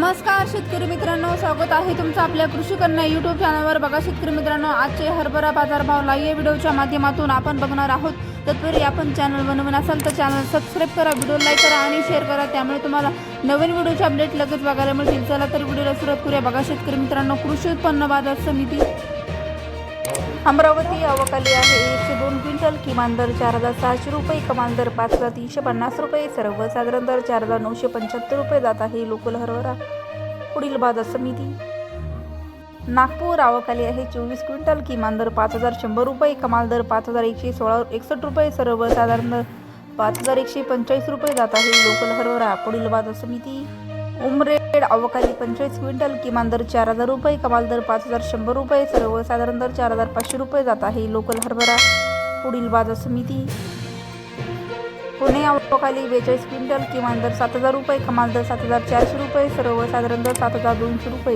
नमस्कार शेतकरी मित्रांनो, स्वागत आहे तुमचं आपल्या कृषी कन्या यूट्यूब चॅनलवर। बघा शेतकरी मित्रांनो, आजचे हरभरा बाजारभाव लाईव्ह व्हिडिओच्या माध्यमातून आपण बघणार आहोत। तत्पूर्वी आपण चॅनल बनवून असाल तर चॅनल सबस्क्राइब करा, व्हिडिओ लाईक करा आणि शेअर करा, त्यामुळे तुम्हाला नवीन व्हिडिओचे अपडेट लगेच बघायला मिळतील। चला तर व्हिडिओला सुरुवात करूया। बघा शेतकरी मित्रांनो, कृषी उत्पन्न बाजार समिती अमरावती आवक आली आहे 102 क्विंटल, किमान दर 4600 रुपये, कमाल दर 5350 रुपये, सर्वसाधारण दर 4975 रुपये जात आहे लोकल हरभरा। पुढील बाजार समिती नागपूर आवक आली आहे 24 क्विंटल, किमान दर 5100 रुपये, कमाल दर 5161 रुपये, सर्वसाधारण दर 5145 रुपये जात आहे लोकल हरभरा। पुढील बाजार समिती उमरेड आवक आली 25 क्विंटल, किमान दर 4000 रुपये, कमाल दर 5100 रुपये, सर्वसाधारण दर 4500 रुपये जात आहे लोकल हरभरा। पुढील बाजार समिती पुणे आवक आली 42 क्विंटल, किमान दर 7000 रुपये, कमाल दर 7400 रुपये, सर्वसाधारण दर 7200 रुपये।